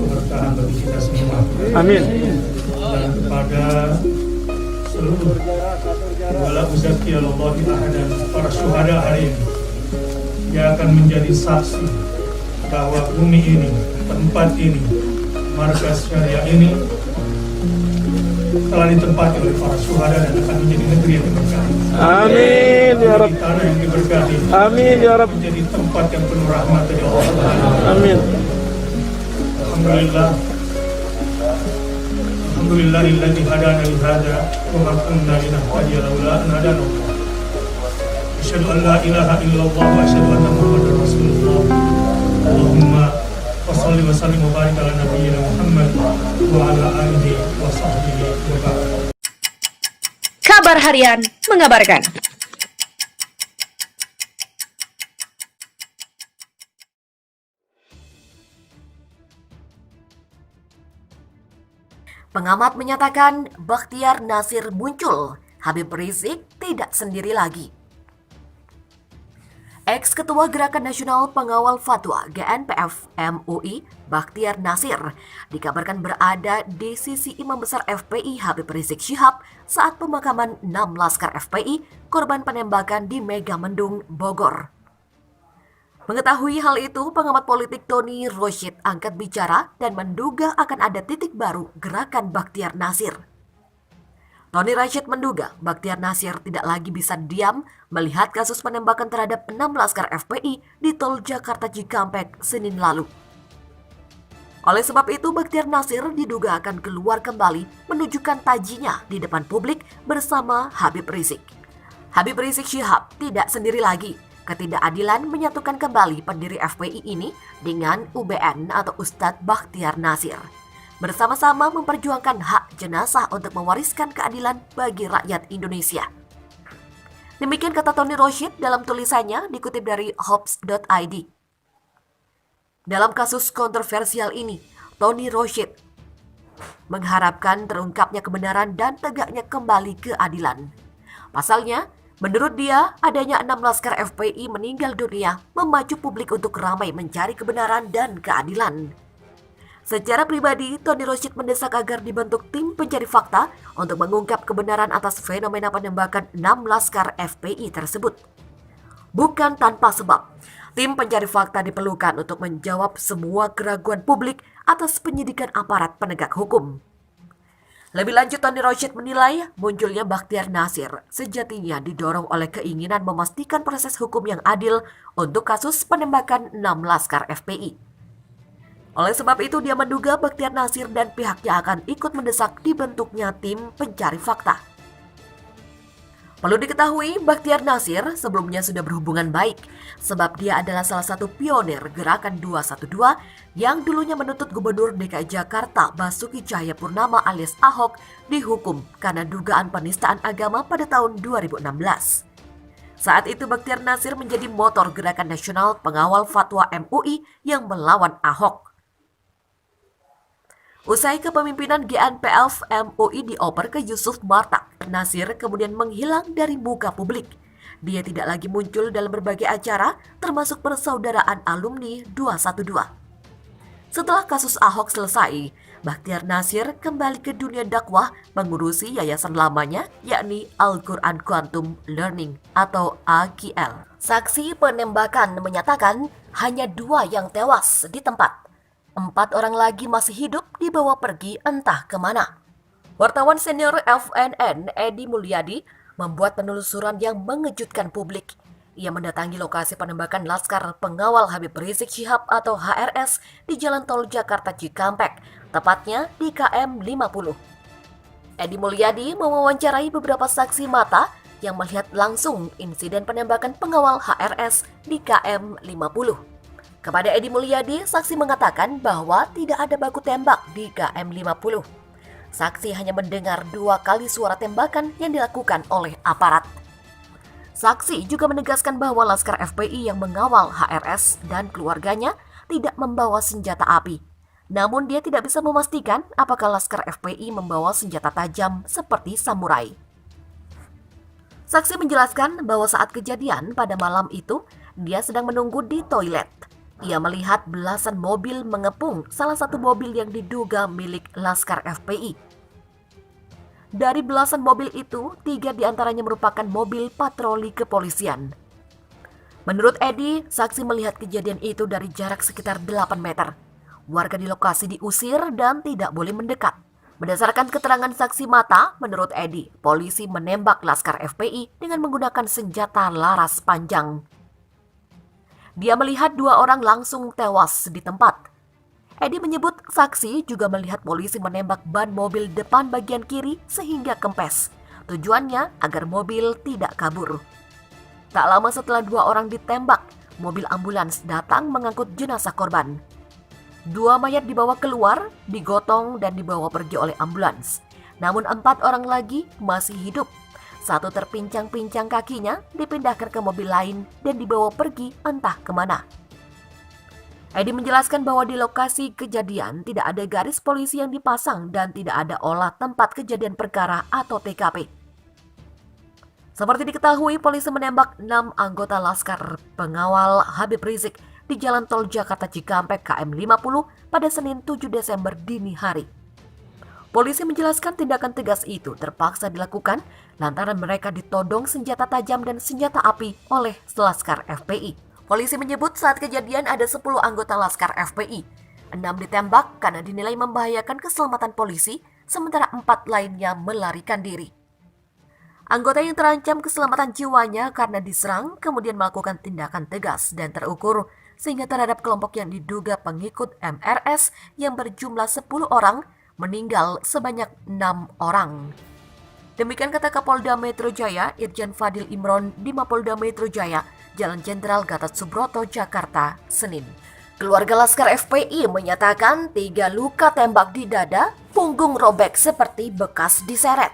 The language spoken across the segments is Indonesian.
keberkahan bagi kita semua. Amin. Dan kepada seluruh wala uzaki Allahi ahadan, para syuhada hari ini yang akan menjadi saksi bahwa bumi ini, tempat ini, markas syariah ini telah ditempati oleh para syuhada dan akan menjadi negeri yang diberkahi. Amin ya Rabb. Menjadi tanah yang diberkahi. Amin ya Rabb. Menjadi tempat yang penuh rahmat dari Allah Subhanahu wa Ta'ala. Amin. Alhamdulillah. Alhamdulillahilladzi hadana li hadza wa ma kunna linahtadiya laula an hadana Allah. Asyhadu an la ilaha illallah wa asyhadu anna Muhammadar Rasulullah. Allahumma shalli wa sallim wa barik ala nabiyyina Muhammad wa ala alihi wa sahbihi wa barik. Kabar Harian mengabarkan. Pengamat menyatakan Bakhtiar Nasir muncul, Habib Rizik tidak sendiri lagi. Ex-Ketua Gerakan Nasional Pengawal Fatwa GNPF MUI, Bakhtiar Nasir, dikabarkan berada di sisi Imam Besar FPI Habib Rizik Syihab saat pemakaman 6 laskar FPI korban penembakan di Megamendung, Bogor. Mengetahui hal itu, pengamat politik Tony Rosyid angkat bicara dan menduga akan ada titik baru gerakan Bakhtiar Nasir. Tony Rosyid menduga Bakhtiar Nasir tidak lagi bisa diam melihat kasus penembakan terhadap 6 laskar FPI di Tol Jakarta Cikampek Senin lalu. Oleh sebab itu, Bakhtiar Nasir diduga akan keluar kembali menunjukkan tajinya di depan publik bersama Habib Rizik. Habib Rizik Syihab tidak sendiri lagi. Ketidakadilan menyatukan kembali pendiri FPI ini dengan UBN atau Ustadz Bakhtiar Nasir. Bersama-sama memperjuangkan hak jenazah untuk mewariskan keadilan bagi rakyat Indonesia. Demikian kata Tony Rosyid dalam tulisannya dikutip dari Hops.id. Dalam kasus kontroversial ini, Tony Rosyid mengharapkan terungkapnya kebenaran dan tegaknya kembali keadilan. Pasalnya, menurut dia, adanya 6 laskar FPI meninggal dunia memacu publik untuk ramai mencari kebenaran dan keadilan. Secara pribadi, Tony Rosyid mendesak agar dibentuk tim pencari fakta untuk mengungkap kebenaran atas fenomena penembakan 6 laskar FPI tersebut. Bukan tanpa sebab, tim pencari fakta diperlukan untuk menjawab semua keraguan publik atas penyidikan aparat penegak hukum. Lebih lanjut, Tony Rosyid menilai munculnya Bakhtiar Nasir sejatinya didorong oleh keinginan memastikan proses hukum yang adil untuk kasus penembakan 6 laskar FPI. Oleh sebab itu, dia menduga Bakhtiar Nasir dan pihaknya akan ikut mendesak dibentuknya tim pencari fakta. Perlu diketahui, Bakhtiar Nasir sebelumnya sudah berhubungan baik, sebab dia adalah salah satu pionir Gerakan 212 yang dulunya menuntut Gubernur DKI Jakarta Basuki Cahayapurnama alias Ahok dihukum karena dugaan penistaan agama pada tahun 2016. Saat itu Bakhtiar Nasir menjadi motor Gerakan Nasional Pengawal Fatwa MUI yang melawan Ahok. Usai kepemimpinan GNPF MUI dioper ke Yusuf Martak, Nasir kemudian menghilang dari muka publik. Dia tidak lagi muncul dalam berbagai acara, termasuk persaudaraan alumni 212. Setelah kasus Ahok selesai, Bakhtiar Nasir kembali ke dunia dakwah mengurusi yayasan lamanya, yakni Al-Quran Quantum Learning atau AQL. Saksi penembakan menyatakan hanya 2 yang tewas di tempat. 4 orang lagi masih hidup dibawa pergi entah kemana. Wartawan senior FNN Edi Mulyadi membuat penelusuran yang mengejutkan publik. Ia mendatangi lokasi penembakan Laskar Pengawal Habib Rizik Syihab atau HRS di Jalan Tol Jakarta Cikampek, tepatnya di KM 50. Edi Mulyadi mewawancarai beberapa saksi mata yang melihat langsung insiden penembakan pengawal HRS di KM 50. Kepada Edi Mulyadi, saksi mengatakan bahwa tidak ada baku tembak di KM 50. Saksi hanya mendengar 2 kali suara tembakan yang dilakukan oleh aparat. Saksi juga menegaskan bahwa Laskar FPI yang mengawal HRS dan keluarganya tidak membawa senjata api. Namun dia tidak bisa memastikan apakah Laskar FPI membawa senjata tajam seperti samurai. Saksi menjelaskan bahwa saat kejadian pada malam itu, dia sedang menunggu di toilet. Ia melihat belasan mobil mengepung salah satu mobil yang diduga milik Laskar FPI. Dari belasan mobil itu, 3 diantaranya merupakan mobil patroli kepolisian. Menurut Edi, saksi melihat kejadian itu dari jarak sekitar 8 meter. Warga di lokasi diusir dan tidak boleh mendekat. Berdasarkan keterangan saksi mata, menurut Edi, polisi menembak Laskar FPI dengan menggunakan senjata laras panjang. Dia melihat 2 orang langsung tewas di tempat. Edi menyebut saksi juga melihat polisi menembak ban mobil depan bagian kiri sehingga kempes. Tujuannya agar mobil tidak kabur. Tak lama setelah 2 orang ditembak, mobil ambulans datang mengangkut jenazah korban. 2 mayat dibawa keluar, digotong dan dibawa pergi oleh ambulans. Namun 4 orang lagi masih hidup. 1 terpincang-pincang kakinya dipindahkan ke mobil lain dan dibawa pergi entah kemana. Edi menjelaskan bahwa di lokasi kejadian tidak ada garis polisi yang dipasang dan tidak ada olah tempat kejadian perkara atau TKP. Seperti diketahui, polisi menembak 6 anggota Laskar pengawal Habib Rizik di Jalan Tol Jakarta Cikampek KM 50 pada Senin 7 Desember dini hari. Polisi menjelaskan tindakan tegas itu terpaksa dilakukan lantaran mereka ditodong senjata tajam dan senjata api oleh Laskar FPI. Polisi menyebut saat kejadian ada 10 anggota Laskar FPI. 6 ditembak karena dinilai membahayakan keselamatan polisi, sementara 4 lainnya melarikan diri. Anggota yang terancam keselamatan jiwanya karena diserang kemudian melakukan tindakan tegas dan terukur sehingga terhadap kelompok yang diduga pengikut MRS yang berjumlah 10 orang meninggal sebanyak 6 orang. Demikian kata Kapolda Metro Jaya, Irjen Fadil Imron di Mapolda Metro Jaya, Jalan Jenderal Gatot Subroto, Jakarta, Senin. Keluarga Laskar FPI menyatakan 3 luka tembak di dada, punggung robek seperti bekas diseret.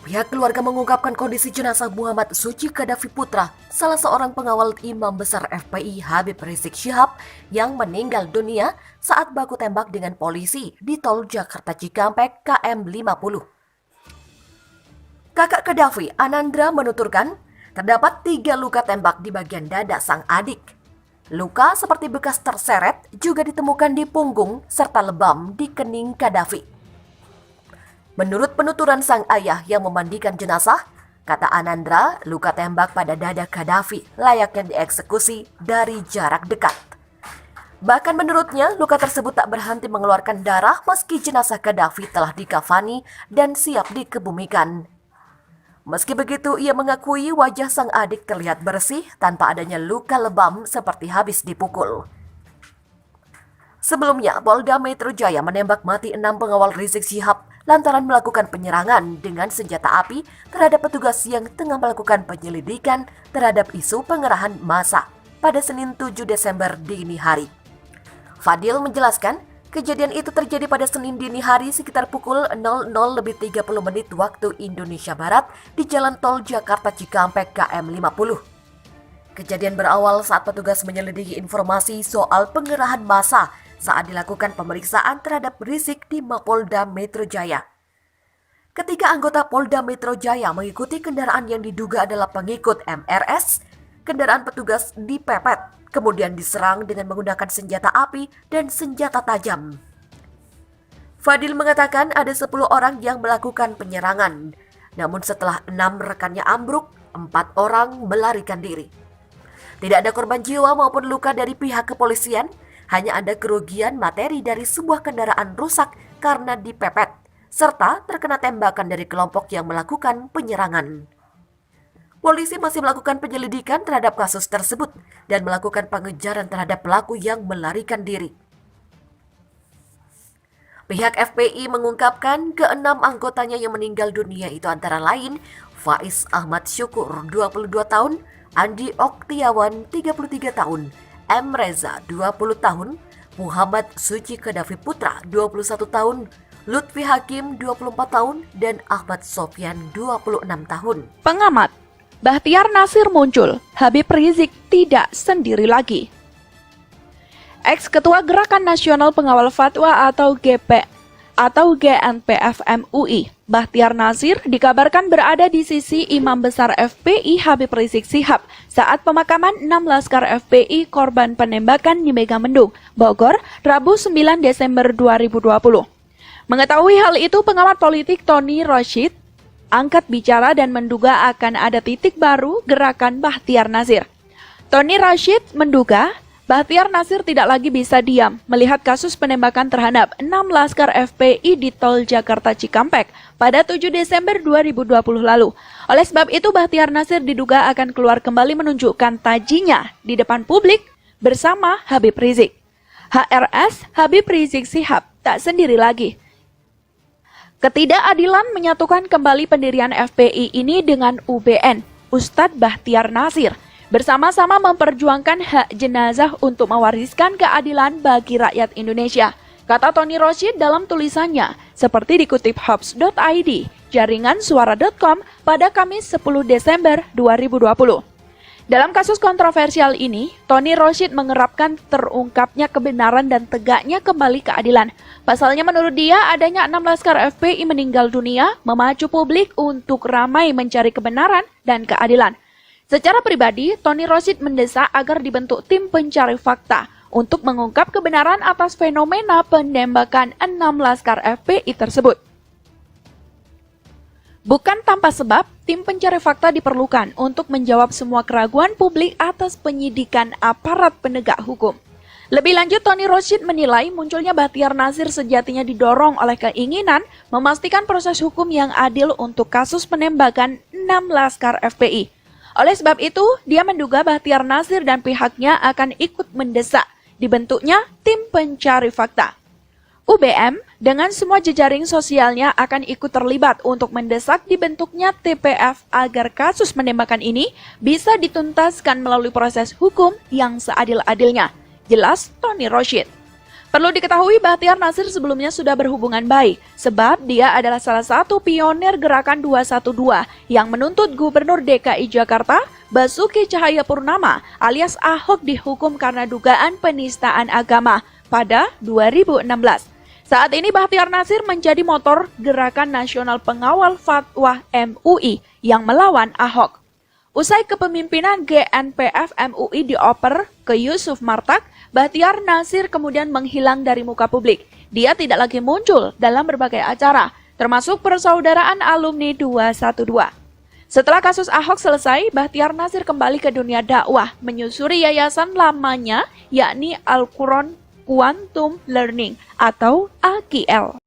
Pihak keluarga mengungkapkan kondisi jenazah Muhammad Suci Qaddafi Putra, salah seorang pengawal Imam Besar FPI Habib Rizik Syihab yang meninggal dunia saat baku tembak dengan polisi di Tol Jakarta Cikampek KM 50. Kakak Qaddafi, Anandra, menuturkan terdapat 3 luka tembak di bagian dada sang adik. Luka seperti bekas terseret juga ditemukan di punggung serta lebam di kening Qaddafi. Menurut penuturan sang ayah yang memandikan jenazah, kata Anandra, luka tembak pada dada Qaddafi layaknya dieksekusi dari jarak dekat. Bahkan menurutnya, luka tersebut tak berhenti mengeluarkan darah meski jenazah Qaddafi telah dikafani dan siap dikebumikan. Meski begitu, ia mengakui wajah sang adik terlihat bersih tanpa adanya luka lebam seperti habis dipukul. Sebelumnya, Polda Metro Jaya menembak mati 6 pengawal Rizik Syihab lantaran melakukan penyerangan dengan senjata api terhadap petugas yang tengah melakukan penyelidikan terhadap isu pengerahan massa pada Senin 7 Desember dini hari. Fadil menjelaskan, kejadian itu terjadi pada Senin dini hari sekitar pukul 00.30 waktu Indonesia Barat di Jalan Tol Jakarta Cikampek KM 50. Kejadian berawal saat petugas menyelidiki informasi soal pengerahan massa saat dilakukan pemeriksaan terhadap Rizik di Mapolda Metro Jaya. Ketiga anggota Polda Metro Jaya mengikuti kendaraan yang diduga adalah pengikut MRS. Kendaraan petugas dipepet, kemudian diserang dengan menggunakan senjata api dan senjata tajam. Fadil mengatakan ada 10 orang yang melakukan penyerangan. Namun setelah 6 rekannya ambruk, 4 orang melarikan diri. Tidak ada korban jiwa maupun luka dari pihak kepolisian, hanya ada kerugian materi dari sebuah kendaraan rusak karena dipepet, serta terkena tembakan dari kelompok yang melakukan penyerangan. Polisi masih melakukan penyelidikan terhadap kasus tersebut dan melakukan pengejaran terhadap pelaku yang melarikan diri. Pihak FPI mengungkapkan ke-6 anggotanya yang meninggal dunia itu antara lain Faiz Ahmad Syukur, 22 tahun, Andi Oktiawan, 33 tahun, M. Reza, 20 tahun, Muhammad Suci Qaddafi Putra, 21 tahun, Lutfi Hakim, 24 tahun, dan Ahmad Sofyan, 26 tahun. Pengamat, Bahtiar Nasir muncul, Habib Rizik tidak sendiri lagi. Ex-Ketua Gerakan Nasional Pengawal Fatwa atau GNPF MUI, Bahtiar Nasir dikabarkan berada di sisi Imam Besar FPI Habib Rizik Syihab saat pemakaman 6 laskar FPI korban penembakan di Megamendung, Bogor, Rabu 9 Desember 2020. Mengetahui hal itu, pengamat politik Tony Rashid angkat bicara dan menduga akan ada titik baru gerakan Bahtiar Nasir. Tony Rashid menduga Bahtiar Nasir tidak lagi bisa diam melihat kasus penembakan terhadap 6 laskar FPI di Tol Jakarta Cikampek pada 7 Desember 2020 lalu. Oleh sebab itu, Bahtiar Nasir diduga akan keluar kembali menunjukkan tajinya di depan publik bersama Habib Rizik. HRS Habib Rizik Syihab tak sendiri lagi. Ketidakadilan menyatukan kembali pendirian FPI ini dengan UBN, Ustadz Bahtiar Nasir, bersama-sama memperjuangkan hak jenazah untuk mewariskan keadilan bagi rakyat Indonesia, kata Tony Rashid dalam tulisannya, seperti dikutip Hops.id, jaringan suara.com pada Kamis 10 Desember 2020. Dalam kasus kontroversial ini, Tony Rashid mengerapkan terungkapnya kebenaran dan tegaknya kembali keadilan. Pasalnya menurut dia, adanya 6 laskar FPI meninggal dunia memacu publik untuk ramai mencari kebenaran dan keadilan. Secara pribadi, Tony Rashid mendesak agar dibentuk tim pencari fakta untuk mengungkap kebenaran atas fenomena penembakan 6 laskar FPI tersebut. Bukan tanpa sebab, tim pencari fakta diperlukan untuk menjawab semua keraguan publik atas penyidikan aparat penegak hukum. Lebih lanjut, Tony Rashid menilai munculnya Bahtiar Nasir sejatinya didorong oleh keinginan memastikan proses hukum yang adil untuk kasus penembakan 6 laskar FPI. Oleh sebab itu, dia menduga Bahtiar Nasir dan pihaknya akan ikut mendesak dibentuknya tim pencari fakta. UBM dengan semua jejaring sosialnya akan ikut terlibat untuk mendesak dibentuknya TPF agar kasus penembakan ini bisa dituntaskan melalui proses hukum yang seadil-adilnya. Jelas Tony Rashid. Perlu diketahui Bahtiar Nasir sebelumnya sudah berhubungan baik, sebab dia adalah salah satu pionir gerakan 212 yang menuntut Gubernur DKI Jakarta, Basuki Cahayapurnama alias Ahok dihukum karena dugaan penistaan agama pada 2016. Saat ini Bahtiar Nasir menjadi motor Gerakan Nasional Pengawal Fatwa MUI yang melawan Ahok. Usai kepemimpinan GNPF MUI dioper ke Yusuf Martak, Bahtiar Nasir kemudian menghilang dari muka publik. Dia tidak lagi muncul dalam berbagai acara, termasuk Persaudaraan Alumni 212. Setelah kasus Ahok selesai, Bahtiar Nasir kembali ke dunia dakwah, menyusuri yayasan lamanya, yakni Al-Quran Quantum Learning atau AQL.